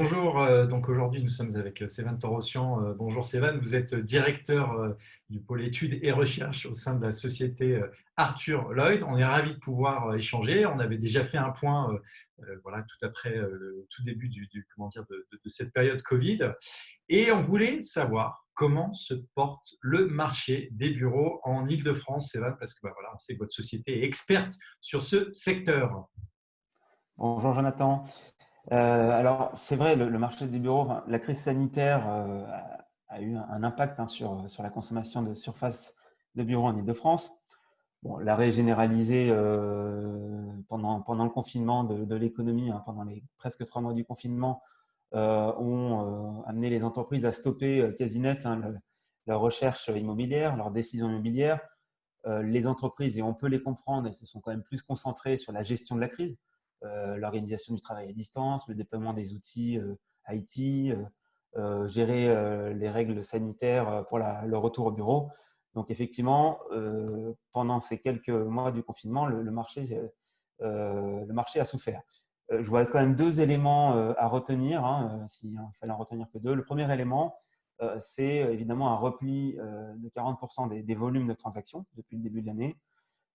Bonjour, donc aujourd'hui nous sommes avec Sévan Torossian. Bonjour Sévan, vous êtes directeur du pôle études et recherche au sein de la société Arthur Lloyd. On est ravis de pouvoir échanger. On avait déjà fait un point voilà, tout après le tout début comment dire, de cette période Covid. Et on voulait savoir comment se porte le marché des bureaux en Île-de-France, Sévan, parce que voilà, on sait que votre société est experte sur ce secteur. Bonjour Jonathan. Alors c'est vrai, le marché des bureaux, enfin, la crise sanitaire a eu un impact sur la consommation de surface de bureaux en Île-de-France. Bon, l'arrêt généralisé pendant le confinement de l'économie, hein, pendant les presque 3 mois du confinement, ont amené les entreprises à stopper quasi net leur recherche immobilière, leurs décisions immobilières. Les entreprises, et on peut les comprendre, elles se sont quand même plus concentrées sur la gestion de la crise, l'organisation du travail à distance, le déploiement des outils IT, gérer les règles sanitaires pour le retour au bureau. Donc effectivement, pendant ces quelques mois du confinement, le marché a souffert. Je vois quand même deux éléments à retenir, hein, s'il fallait en retenir que deux. Le premier élément, c'est évidemment un repli de 40% des volumes de transactions depuis le début de l'année.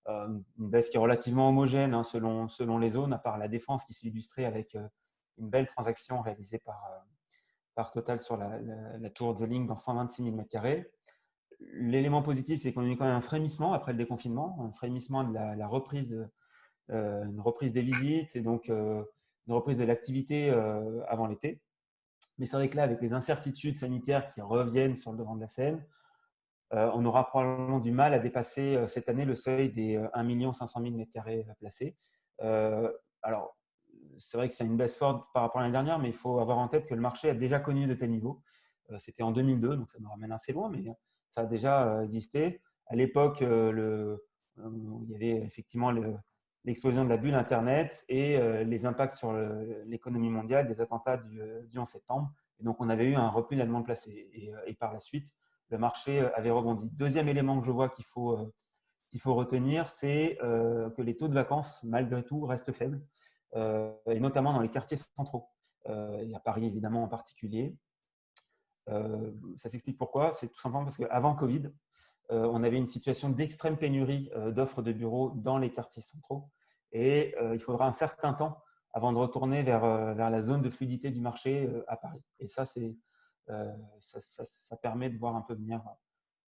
Une baisse qui est relativement homogène, hein, selon les zones, à part la défense qui s'est illustrée avec une belle transaction réalisée par Total sur la tour The Link dans 126 000 m². L'élément positif, c'est qu'on a eu quand même un frémissement après le déconfinement, un frémissement de la reprise, une reprise des visites et donc une reprise de l'activité avant l'été. Mais c'est vrai que là, avec les incertitudes sanitaires qui reviennent sur le devant de la scène, on aura probablement du mal à dépasser cette année le seuil des 1 500 000 m² placés. Alors, c'est vrai que c'est une baisse forte par rapport à l'année dernière, mais il faut avoir en tête que le marché a déjà connu de tels niveaux. C'était en 2002, donc ça nous ramène assez loin, mais ça a déjà existé. À l'époque, il y avait effectivement l'explosion de la bulle Internet et les impacts sur l'économie mondiale des attentats du 11 septembre. Et donc, on avait eu un repli de la demande placée. Et par la suite, le marché avait rebondi. Deuxième élément que je vois qu'il faut retenir, c'est que les taux de vacances, malgré tout, restent faibles, et notamment dans les quartiers centraux. Et à Paris, évidemment, en particulier. Ça s'explique pourquoi. C'est tout simplement parce qu'avant Covid, on avait une situation d'extrême pénurie d'offres de bureaux dans les quartiers centraux. Et il faudra un certain temps avant de retourner vers la zone de fluidité du marché à Paris. Et ça, ça permet de voir un peu venir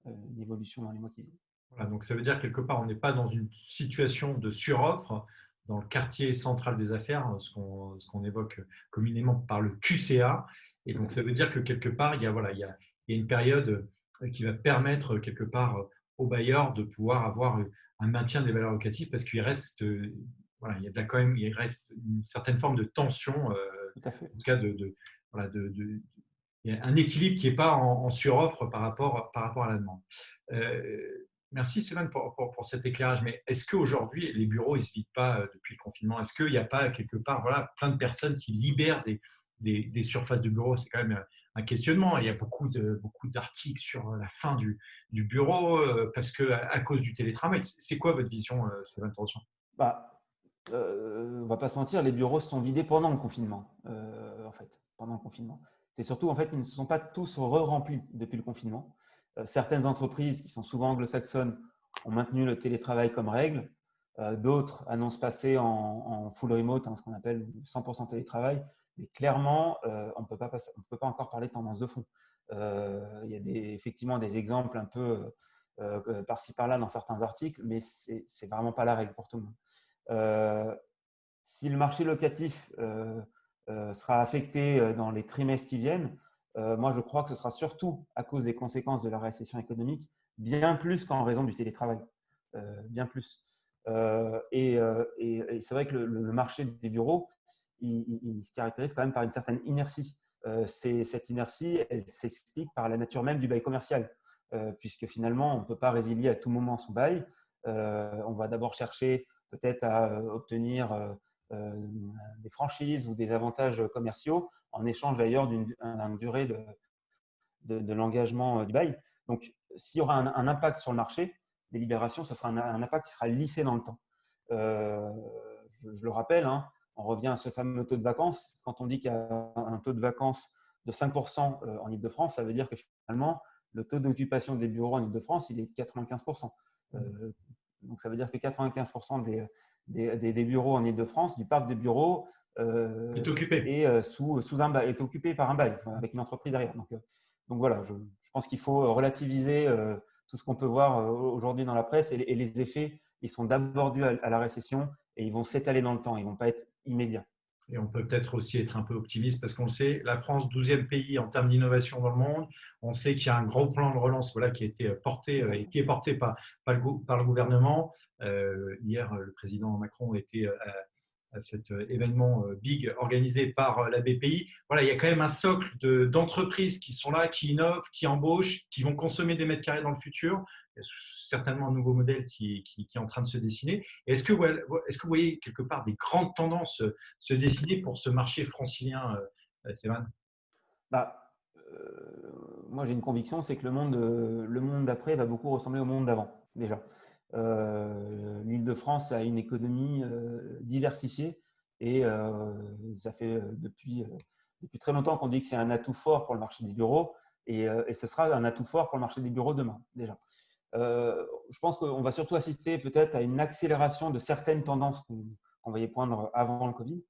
une évolution dans les mois qui viennent. Voilà, donc ça veut dire quelque part, on n'est pas dans une situation de suroffre dans le quartier central des affaires, ce qu'on évoque communément par le QCA. Et Tout à donc ça fait. veut dire que quelque part, il y a une période qui va permettre quelque part aux bailleurs de pouvoir avoir un maintien des valeurs locatives parce qu'il reste, voilà, quand même, il reste une certaine forme de tension, Tout à fait. en tout cas voilà, il y a un équilibre qui n'est pas en suroffre par rapport à la demande. Merci Céline pour cet éclairage. Mais est-ce qu'aujourd'hui, les bureaux, ils ne se vident pas depuis le confinement? Est-ce qu'il n'y a pas quelque part voilà, plein de personnes qui libèrent des surfaces de bureaux? C'est quand même un questionnement. Il y a beaucoup d'articles sur la fin du bureau parce à cause du télétravail. C'est quoi votre vision, Céline Tension? Bah, on va pas se mentir, les bureaux se sont vidés pendant le confinement, en fait, pendant le confinement. C'est surtout, en fait, ils ne se sont pas tous re-remplis depuis le confinement. Certaines entreprises, qui sont souvent anglo-saxonnes, ont maintenu le télétravail comme règle. D'autres annoncent passer en full remote, hein, ce qu'on appelle 100% télétravail. Mais clairement, on ne peut pas encore parler de tendance de fond. Il y a effectivement des exemples un peu par-ci par-là dans certains articles, mais c'est vraiment pas la règle pour tout le monde. Euh, Si le marché locatif sera affecté dans les trimestres qui viennent, moi je crois que ce sera surtout à cause des conséquences de la récession économique, bien plus qu'en raison du télétravail, bien plus. Et c'est vrai que le marché des bureaux, il se caractérise quand même par une certaine inertie. Cette inertie, elle s'explique par la nature même du bail commercial, puisque finalement, on ne peut pas résilier à tout moment son bail. On va d'abord chercher peut-être à obtenir des franchises ou des avantages commerciaux, en échange d'ailleurs d'une durée de l'engagement du bail. Donc, s'il y aura un impact sur le marché des libérations, ce sera un impact qui sera lissé dans le temps. Je le rappelle, hein, on revient à ce fameux taux de vacances. Quand on dit qu'il y a un taux de vacances de 5% en Île-de-France, ça veut dire que finalement, le taux d'occupation des bureaux en Île-de-France, il est de 95%. Donc, ça veut dire que 95% des bureaux en Île-de-France, du parc de bureaux, est occupé. est occupé par un bail, avec une entreprise derrière. Donc voilà, je pense qu'il faut relativiser tout ce qu'on peut voir aujourd'hui dans la presse et les effets, ils sont d'abord dus à la récession et ils vont s'étaler dans le temps, ils ne vont pas être immédiats. Et on peut peut-être aussi être un peu optimiste parce qu'on le sait, la France, 12e pays en termes d'innovation dans le monde. On sait qu'il y a un gros plan de relance qui a été porté et qui est porté par le gouvernement. Hier, le président Macron était à cet événement big organisé par la BPI. Voilà, il y a quand même un socle d'entreprises qui sont là, qui innovent, qui embauchent, qui vont consommer des mètres carrés dans le futur. Il y a certainement un nouveau modèle qui est en train de se dessiner. Est-ce que vous voyez quelque part des grandes tendances se dessiner pour ce marché francilien, Sévan? Bah, moi, j'ai une conviction, c'est que le monde d'après va beaucoup ressembler au monde d'avant, déjà. L'Île-de-France a une économie diversifiée et ça fait depuis très longtemps qu'on dit que c'est un atout fort pour le marché des bureaux et ce sera un atout fort pour le marché des bureaux demain, déjà. Je pense qu'on va surtout assister peut-être à une accélération de certaines tendances qu'on voyait poindre avant le Covid.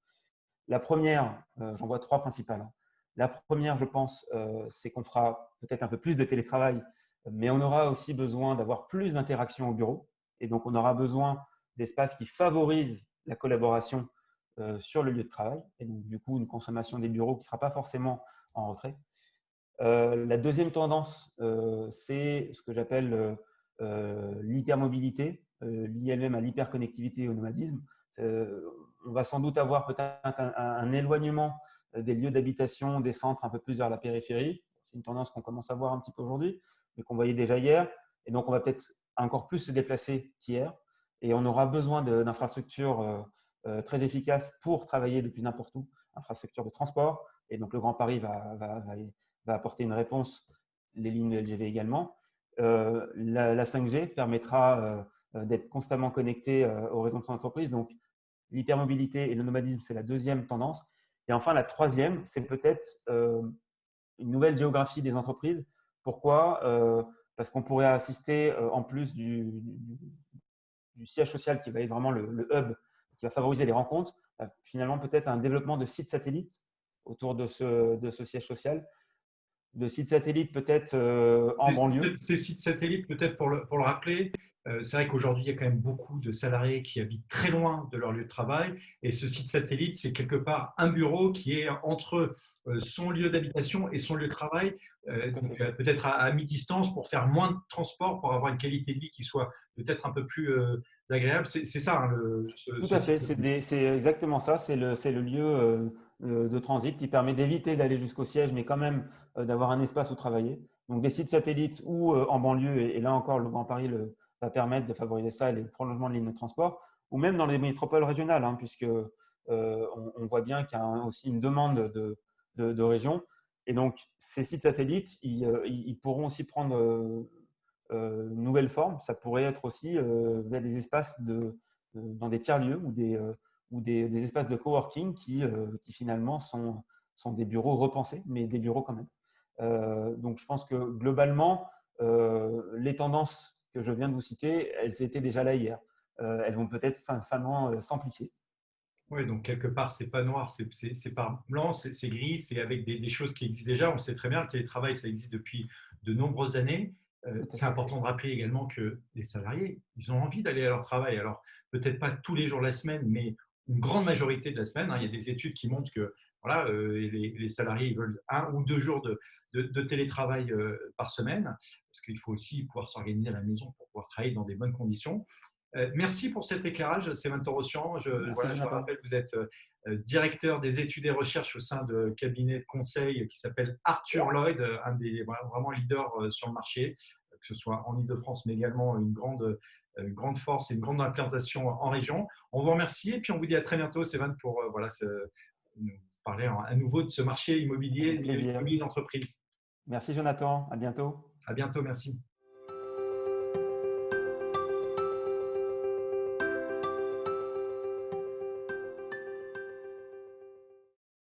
La première, j'en vois trois principales, hein. La première, je pense, c'est qu'on fera peut-être un peu plus de télétravail, mais on aura aussi besoin d'avoir plus d'interactions au bureau. Et donc, on aura besoin d'espaces qui favorisent la collaboration sur le lieu de travail. Et donc, du coup, une consommation des bureaux qui ne sera pas forcément en retrait. La deuxième tendance, c'est ce que j'appelle l'hypermobilité, liée elle-même à l'hyperconnectivité et au nomadisme. On va sans doute avoir peut-être un éloignement des lieux d'habitation, des centres un peu plus vers la périphérie. C'est une tendance qu'on commence à voir un petit peu aujourd'hui, mais qu'on voyait déjà hier. Et donc, on va peut-être encore plus se déplacer qu'hier. Et on aura besoin d'infrastructures très efficaces pour travailler depuis n'importe où, infrastructures de transport. Et donc, le Grand Paris va apporter une réponse, les lignes de LGV également. La 5G permettra d'être constamment connecté au réseau de son entreprise. Donc, l'hypermobilité et le nomadisme, c'est la deuxième tendance. Et enfin, la troisième, c'est peut-être une nouvelle géographie des entreprises. Pourquoi Parce qu'on pourrait assister, en plus du siège social qui va être vraiment le hub, qui va favoriser les rencontres, finalement peut-être un développement de sites satellites autour de ce siège social, de sites satellites peut-être en banlieue. Ces sites satellites, peut-être pour le rappeler, c'est vrai qu'aujourd'hui, il y a quand même beaucoup de salariés qui habitent très loin de leur lieu de travail. Et ce site satellite, c'est quelque part un bureau qui est entre son lieu d'habitation et son lieu de travail, donc peut-être à mi-distance pour faire moins de transport, pour avoir une qualité de vie qui soit peut-être un peu plus agréable. C'est ça, hein, Tout à fait, c'est exactement ça. C'est le lieu de transit qui permet d'éviter d'aller jusqu'au siège, mais quand même d'avoir un espace où travailler. Donc des sites satellites ou en banlieue, et là encore, le Grand Paris va permettre de favoriser ça, les prolongements de lignes de transport, ou même dans les métropoles régionales, hein, puisque on voit bien qu'il y a aussi une demande de régions. Et donc, ces sites satellites, ils pourront aussi prendre une nouvelle forme. Ça pourrait être aussi via des espaces dans des tiers-lieux ou des espaces de coworking qui finalement sont des bureaux repensés, mais des bureaux quand même. Donc, je pense que globalement, les tendances que je viens de vous citer, elles étaient déjà là hier. Elles vont peut-être sincèrement s'amplifier. Oui, donc quelque part, c'est pas noir, c'est pas blanc, c'est gris, c'est avec des choses qui existent déjà. On le sait très bien, le télétravail, ça existe depuis de nombreuses années. C'est important de rappeler également que les salariés, ils ont envie d'aller à leur travail. Alors, peut-être pas tous les jours de la semaine, mais une grande majorité de la semaine, hein. Il y a des études qui montrent que voilà, les salariés ils veulent 1 ou 2 jours de télétravail par semaine, parce qu'il faut aussi pouvoir s'organiser à la maison pour pouvoir travailler dans des bonnes conditions. Merci pour cet éclairage, Sévan Torossian. Merci, Je Jonathan. rappelle que vous êtes directeur des études et recherches au sein de cabinet de conseil qui s'appelle Arthur Lloyd, un des vraiment leaders sur le marché, que ce soit en Île-de-France, mais également une grande force et une grande implantation en région. On vous remercie et puis on vous dit à très bientôt, Sévan, pour nous parler à nouveau de ce marché immobilier, Avec plaisir. immobilier d'entreprise. Merci, Jonathan. À bientôt. À bientôt, merci.